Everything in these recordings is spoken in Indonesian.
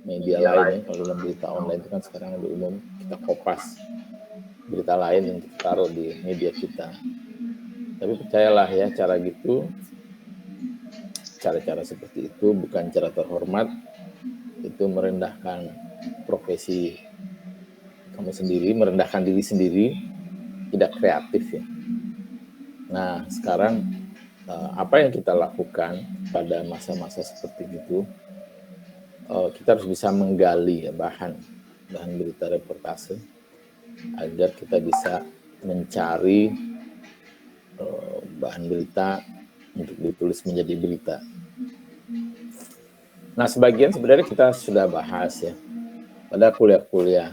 media lain ya. Kalau dalam berita online itu kan sekarang lebih umum kita kopas berita lain yang kita taruh di media kita. Tapi percayalah ya, cara-cara seperti itu bukan cara terhormat, itu merendahkan profesi kamu sendiri, merendahkan diri sendiri, tidak kreatif ya. Nah, sekarang apa yang kita lakukan pada masa-masa seperti itu, kita harus bisa menggali ya, bahan berita reportase agar kita bisa mencari bahan berita untuk ditulis menjadi berita. Nah, sebagian sebenarnya kita sudah bahas ya pada kuliah-kuliah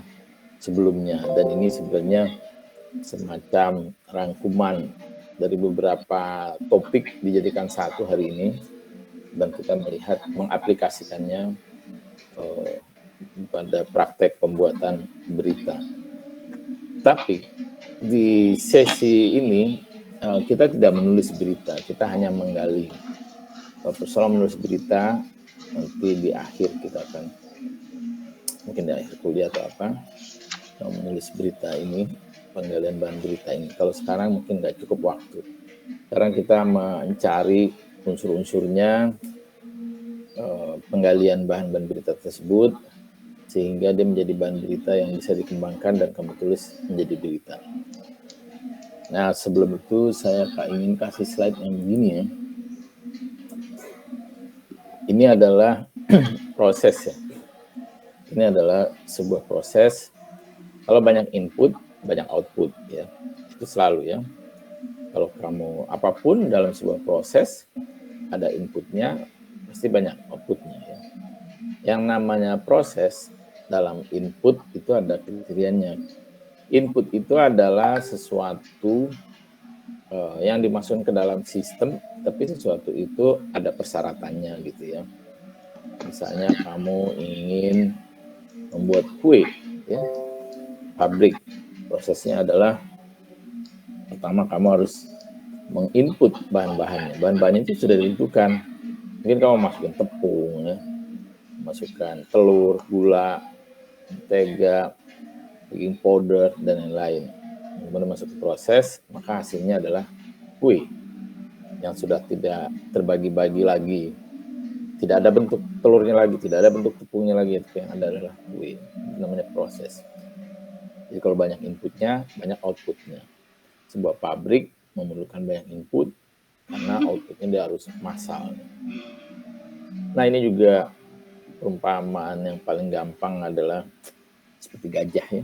sebelumnya, dan ini sebenarnya semacam rangkuman dari beberapa topik dijadikan satu hari ini, dan kita melihat mengaplikasikannya pada praktek pembuatan berita. Tapi di sesi ini kita tidak menulis berita, kita hanya menggali. Persoalan menulis berita nanti di akhir kita akan, mungkin di akhir kuliah atau apa, menulis berita ini, penggalian bahan berita ini. Kalau sekarang mungkin nggak cukup waktu. Sekarang kita mencari unsur-unsurnya, penggalian bahan-bahan berita tersebut, sehingga dia menjadi bahan berita yang bisa dikembangkan dan kamu tulis menjadi berita. Nah, sebelum itu saya ingin kasih slide yang begini ya. Ini adalah proses ya. Ini adalah sebuah proses. Kalau banyak input, banyak output ya. Itu selalu ya. Kalau kamu apapun dalam sebuah proses, ada inputnya, pasti banyak outputnya ya. Yang namanya proses, dalam input itu ada kriterianya. Input itu adalah sesuatu yang dimasukkan ke dalam sistem, tapi sesuatu itu ada persyaratannya gitu ya. Misalnya kamu ingin membuat kue ya, pabrik, prosesnya adalah pertama kamu harus menginput bahan-bahannya. Bahan-bahannya itu sudah ditentukan. Mungkin kamu masukin tepung ya, masukkan telur, gula, mentega, baking powder, dan lain-lain. Kemudian masuk ke proses, maka hasilnya adalah kue yang sudah tidak terbagi-bagi lagi, tidak ada bentuk telurnya lagi, tidak ada bentuk tepungnya lagi, itu yang ada adalah kue. Itu namanya proses. Jadi kalau banyak inputnya, banyak outputnya. Sebuah pabrik memerlukan banyak input karena outputnya dia harus massal. Nah, ini juga perumpamaan yang paling gampang adalah seperti gajah ya.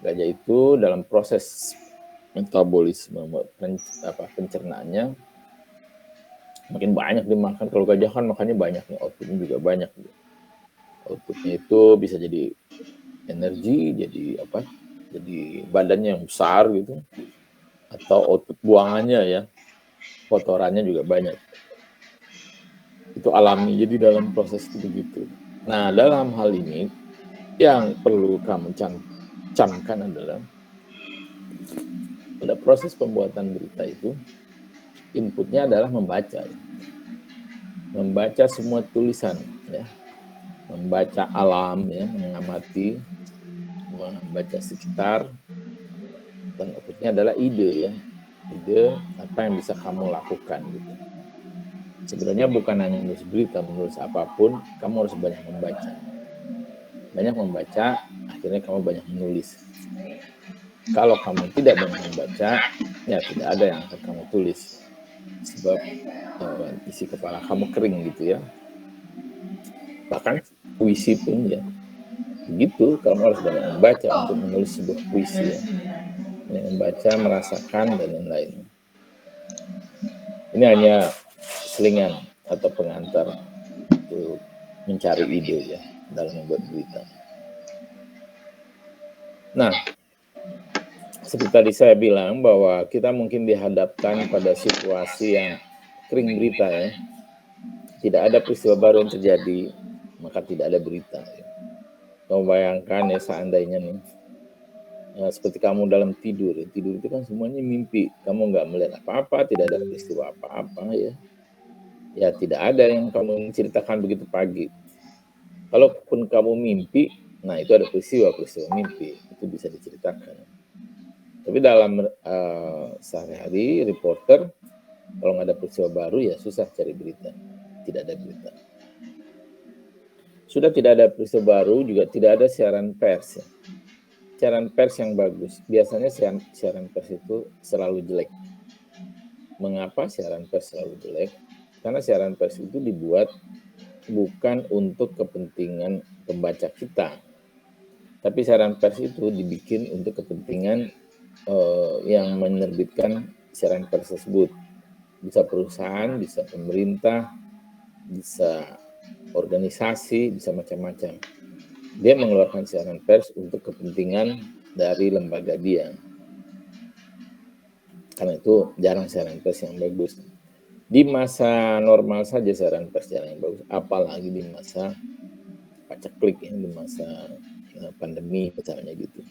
Gajah itu dalam proses metabolisme pencernaannya makin banyak dimakan. Kalau gajah kan makannya banyak nih, outputnya juga banyak. Outputnya itu bisa jadi energi, jadi apa? Jadi badannya yang besar gitu, atau output buangannya ya, kotorannya juga banyak. Itu alami. Jadi dalam proses itu begitu. Nah, dalam hal ini yang perlu kamu camkan adalah pada proses pembuatan berita itu inputnya adalah membaca ya. Membaca semua tulisan ya, membaca alam ya, mengamati, membaca sekitar, dan outputnya adalah ide ya, ide apa yang bisa kamu lakukan gitu. Sebenarnya bukan hanya menulis berita, menulis apapun kamu harus banyak membaca, akhirnya kamu banyak menulis. Kalau kamu tidak banyak membaca, ya tidak ada yang akan kamu tulis, sebab isi kepala kamu kering gitu ya. Bahkan puisi pun ya begitu, kamu harus banyak membaca untuk menulis sebuah puisi ya. Membaca, merasakan, dan lain-lain. Ini hanya selingan atau pengantar untuk mencari ide ya dalam membuat berita. Nah, seperti tadi saya bilang bahwa kita mungkin dihadapkan pada situasi yang kering berita ya. Tidak ada peristiwa baru yang terjadi, maka tidak ada berita. Ya. Kamu bayangkan ya, seandainya nih, ya, seperti kamu dalam tidur. Ya. Tidur itu kan semuanya mimpi. Kamu nggak melihat apa-apa, tidak ada peristiwa apa-apa ya. Ya tidak ada yang kamu ceritakan begitu pagi. Kalaupun kamu mimpi, nah itu ada peristiwa mimpi, itu bisa diceritakan. Tapi dalam sehari-hari reporter, kalau nggak ada peristiwa baru ya susah cari berita, tidak ada berita. Sudah tidak ada peristiwa baru, juga tidak ada siaran pers. Ya. Siaran pers yang bagus, biasanya siaran pers itu selalu jelek. Mengapa siaran pers selalu jelek? Karena siaran pers itu dibuat bukan untuk kepentingan pembaca kita, tapi siaran pers itu dibikin untuk kepentingan yang menerbitkan siaran pers tersebut. Bisa perusahaan, bisa pemerintah, bisa organisasi, bisa macam-macam. Dia mengeluarkan siaran pers untuk kepentingan dari lembaga dia. Karena itu jarang siaran pers yang bagus. Di masa normal saja siaran pers jarang yang bagus, apalagi di masa paceklik ya, di masa pandemi misalnya gitu.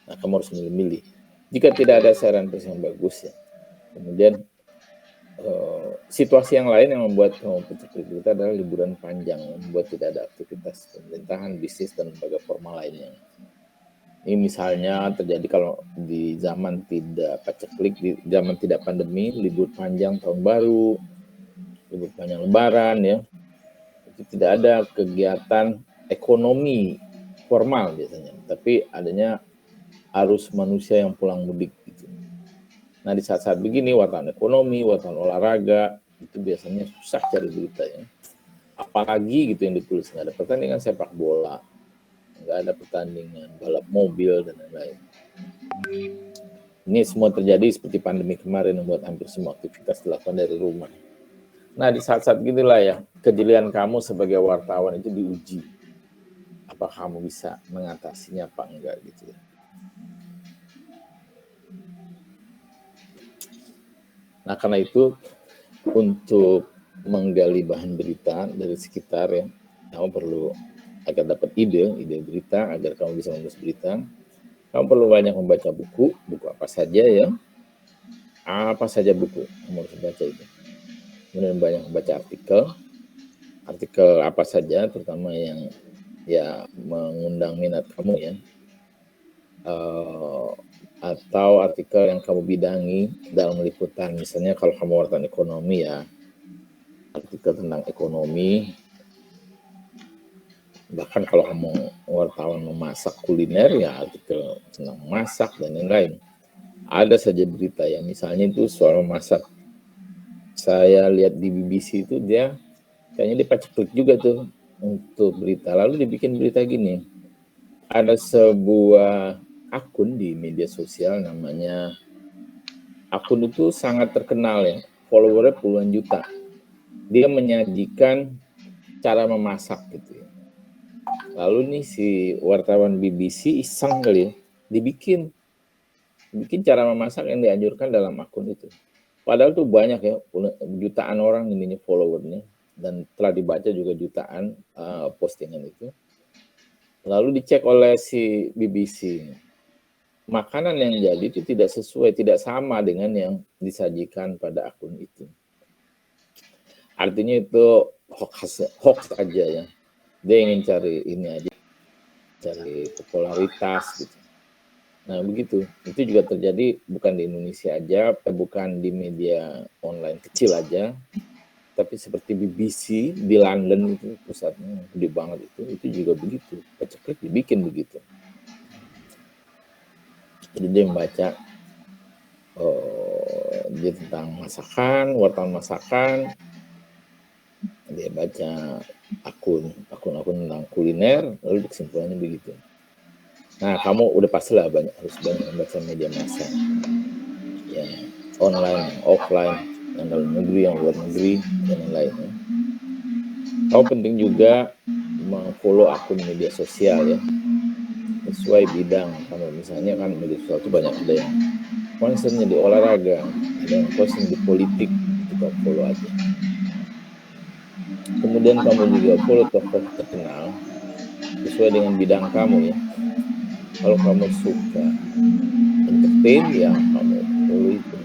Nah, kamu harus milih-milih. Jika tidak ada siaran pers yang bagus ya, kemudian situasi yang lain yang membuat kamu paceklik itu adalah liburan panjang, membuat tidak ada aktivitas pemerintahan, bisnis, dan lembaga formal lainnya. Ini misalnya terjadi kalau di zaman tidak paceklik, di zaman tidak pandemi, libur panjang tahun baru, libur panjang lebaran ya, itu tidak ada kegiatan ekonomi formal biasanya, tapi adanya arus manusia yang pulang mudik gitu. Nah di saat-saat begini wartawan ekonomi, wartawan olahraga itu biasanya susah cari berita ya. Apalagi gitu yang ditulis, nggak ada pertandingan sepak bola, nggak ada pertandingan balap mobil dan lain-lain. Ini semua terjadi seperti pandemi kemarin membuat hampir semua aktivitas dilakukan dari rumah. Nah di saat-saat ginilah ya kejelian kamu sebagai wartawan itu diuji. Apa kamu bisa mengatasinya apa enggak gitu ya. Nah karena itu untuk menggali bahan berita dari sekitar ya, kamu perlu agar dapat ide berita, agar kamu bisa menulis berita, kamu perlu banyak membaca buku apa saja ya, apa saja buku kamu harus baca itu. Kemudian banyak membaca artikel apa saja, terutama yang ya mengundang minat kamu ya, atau artikel yang kamu bidangi dalam liputan. Misalnya kalau kamu wartawan ekonomi ya, artikel tentang ekonomi. Bahkan kalau kamu wartawan memasak kuliner ya artikel tentang masak dan lain-lain. Ada saja berita ya, misalnya itu soal masak. Saya lihat di BBC itu dia kayaknya dipaceklik juga tuh untuk berita. Lalu dibikin berita gini. Ada sebuah akun di media sosial namanya, akun itu sangat terkenal ya, followernya puluhan juta. Dia menyajikan cara memasak gitu ya. Lalu nih si wartawan BBC iseng kali ya, dibikin cara memasak yang dianjurkan dalam akun itu. Padahal tuh banyak ya, jutaan orang ini followernya, dan telah dibaca juga jutaan postingan itu. Lalu dicek oleh si BBC, makanan yang jadi itu tidak sesuai, tidak sama dengan yang disajikan pada akun itu. Artinya itu hoax aja ya. Dia ingin cari ini aja, cari popularitas gitu. Nah begitu, itu juga terjadi bukan di Indonesia aja, bukan di media online kecil aja, tapi seperti BBC di London itu pusatnya gede banget itu juga begitu, paceklik dibikin begitu. Jadi dia membaca dia tentang masakan, wartawan masakan, dia baca akun tentang kuliner, lalu kesimpulannya begitu. Nah, kamu udah pastilah harus banyak membaca media massa, ya online, offline, yang dalam negeri, yang luar negeri, dan lain-lain. Ya. Kamu penting juga meng-follow akun media sosial ya, sesuai bidang kamu. Misalnya kan media sosial itu banyak, ada yang concernnya di olahraga, ada yang concern di politik, itu kamu follow aja. Kemudian kamu juga follow tokoh terkenal sesuai dengan bidang kamu ya. Kalau kamu suka entertain ya kamu follow itu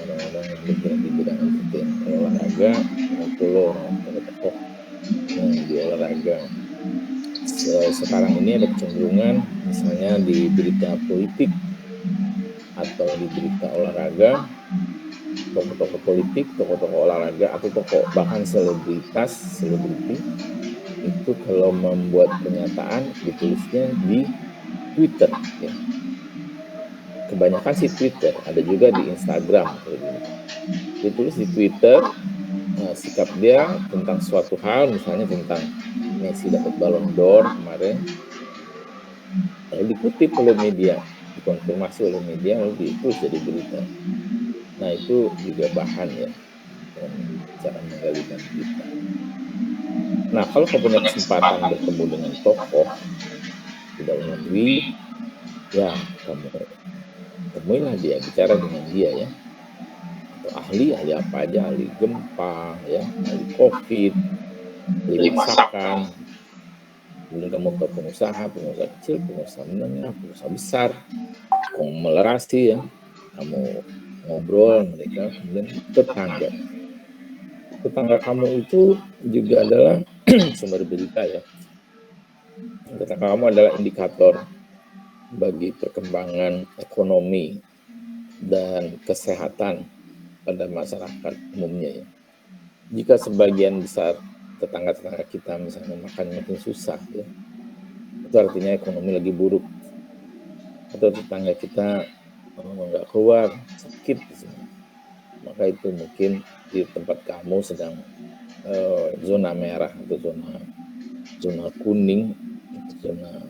orang-orang yang bergerak di bidang entertain. Kalau olahraga kamu follow orang tokoh yang di olahraga. sekarang ini ada kecenderungan misalnya di berita politik atau di berita olahraga, tokoh-tokoh politik, tokoh-tokoh olahraga, atau tokoh bahkan selebriti itu kalau membuat pernyataan ditulisnya di Twitter ya. Kebanyakan sih Twitter, ada juga di Instagram kalau dulu. Ditulis di Twitter sikap dia tentang suatu hal, misalnya tentang Messi dapat Ballon d'Or kemarin, lalu dikutip oleh media, dikonfirmasi oleh media, lalu ditulis jadi berita. Nah itu juga bahan ya, cara menggali bahan berita. Nah kalau kau punya kesempatan bertemu dengan tokoh di dalam negeri, ya kamu temuilah dia, bicara dengan dia ya. Atau ahli apa aja, ahli gempa ya, ahli COVID, ahli masakan. Kemudian kamu tahu pengusaha kecil, pengusaha menengah, pengusaha besar, konglomerasi ya, kamu ngobrol mereka, kemudian tetangga kamu itu juga adalah sumber berita ya. Tetangga kamu adalah indikator bagi perkembangan ekonomi dan kesehatan pada masyarakat umumnya ya. Jika sebagian besar tetangga-tetangga kita misalnya makan makin susah ya, itu artinya ekonomi lagi buruk. Atau tetangga kita nggak keluar, sakit misalnya, maka itu mungkin di tempat kamu sedang zona merah atau zona kuning, zona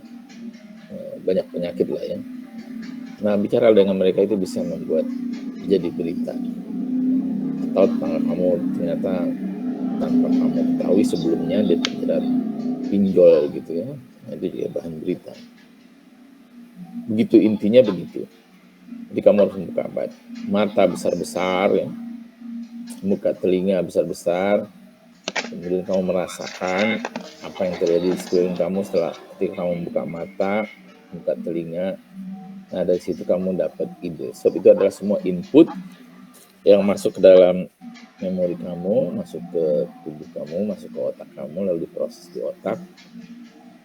banyak penyakit lah ya. Nah bicara dengan mereka itu bisa membuat jadi berita. Atau tetangga kamu ternyata tanpa kamu ketahui sebelumnya dia terjerat pinjol gitu ya, nah, itu juga bahan berita. Begitu intinya begitu. Jadi kamu harus membuka mata besar-besar ya, buka telinga besar-besar, kemudian kamu merasakan apa yang terjadi di sekeliling kamu setelah ketika kamu membuka mata, buka telinga. Nah dari situ kamu dapat ide. Sebab itu adalah semua input yang masuk ke dalam memori kamu, masuk ke tubuh kamu, masuk ke otak kamu, lalu diproses di otak.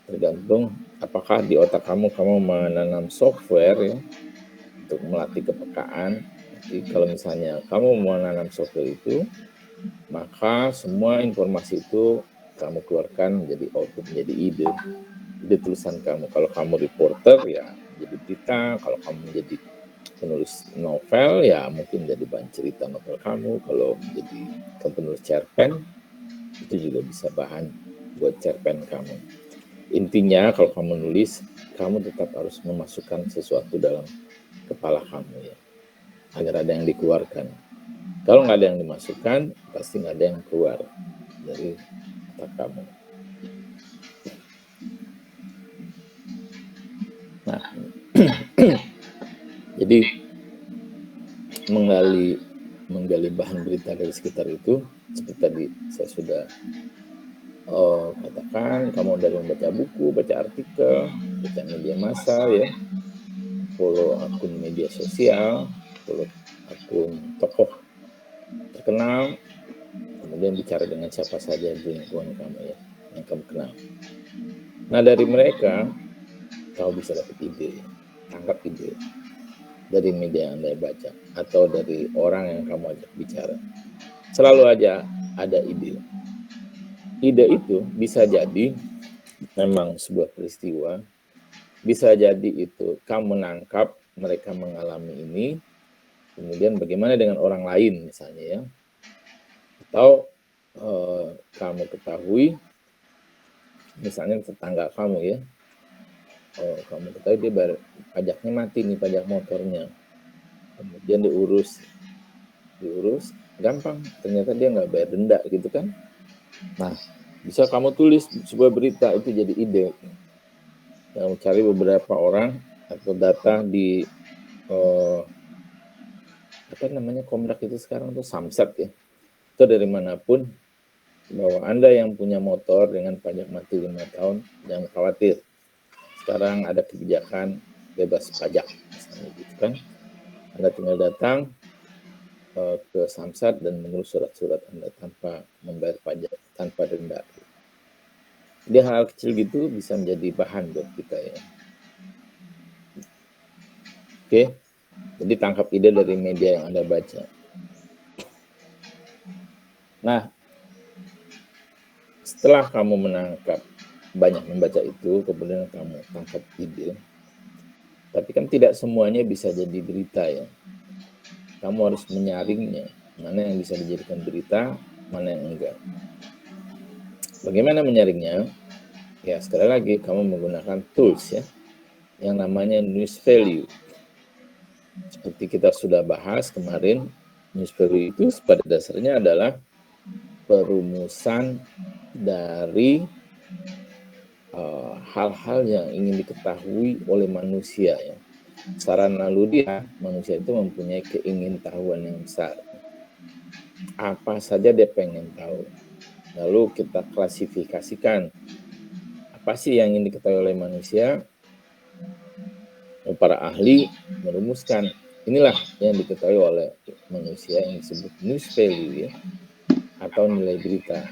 Tergantung apakah di otak kamu menanam software ya, untuk melatih kepekaan. Jadi kalau misalnya kamu mau menanam software itu, maka semua informasi itu kamu keluarkan menjadi output, menjadi ide tulisan kamu. Kalau kamu reporter ya jadi berita, kalau kamu menjadi penulis novel ya mungkin jadi bahan cerita novel kamu, kalau menjadi penulis cerpen itu juga bisa bahan buat cerpen kamu. Intinya kalau kamu nulis, kamu tetap harus memasukkan sesuatu dalam kepala kamu ya, agar ada yang dikeluarkan. Kalau nggak ada yang dimasukkan, pasti nggak ada yang keluar dari otak kamu. Nah, jadi menggali bahan berita dari sekitar itu, seperti tadi saya sudah katakan, kamu dari membaca buku, baca artikel, baca media massa ya, follow akun media sosial, follow akun tokoh terkenal, kemudian bicara dengan siapa saja di lingkungan kamu ya, yang kamu kenal. Nah dari mereka kamu bisa dapat ide, tangkap ide dari media yang Anda baca atau dari orang yang kamu ajak bicara. Selalu aja ada ide. Ide itu bisa jadi memang sebuah peristiwa, bisa jadi itu kamu menangkap mereka mengalami ini, kemudian bagaimana dengan orang lain misalnya ya, atau kamu ketahui misalnya tetangga kamu ya, kamu ketahui dia pajaknya mati nih, pajak motornya, kemudian diurus gampang, ternyata dia nggak bayar denda gitu kan. Nah bisa kamu tulis sebuah berita, itu jadi ide. Kamu cari beberapa orang atau data di Komdak itu sekarang tuh Samsat ya, itu dari manapun, bahwa Anda yang punya motor dengan pajak mati 5 tahun, jangan khawatir, sekarang ada kebijakan bebas pajak misalnya gitu kan. Anda tinggal datang ke Samsat dan mengurus surat-surat Anda tanpa membayar pajak, tanpa denda. Jadi hal kecil gitu bisa menjadi bahan buat kita ya. Oke, jadi tangkap ide dari media yang Anda baca. Nah, setelah kamu banyak membaca itu, kemudian kamu tangkap ide, tapi kan tidak semuanya bisa jadi berita ya. Kamu harus menyaringnya, mana yang bisa dijadikan berita, mana yang enggak. Bagaimana menyaringnya? Ya, sekali lagi kamu menggunakan tools ya, yang namanya news value. Seperti kita sudah bahas kemarin, news value itu pada dasarnya adalah perumusan dari hal-hal yang ingin diketahui oleh manusia ya. Secara naluriah, manusia itu mempunyai keingintahuan yang besar. Apa saja dia pengen tahu. Lalu kita klasifikasikan apa sih yang ingin diketahui oleh manusia. Para ahli merumuskan inilah yang diketahui oleh manusia yang disebut news value ya, atau nilai berita.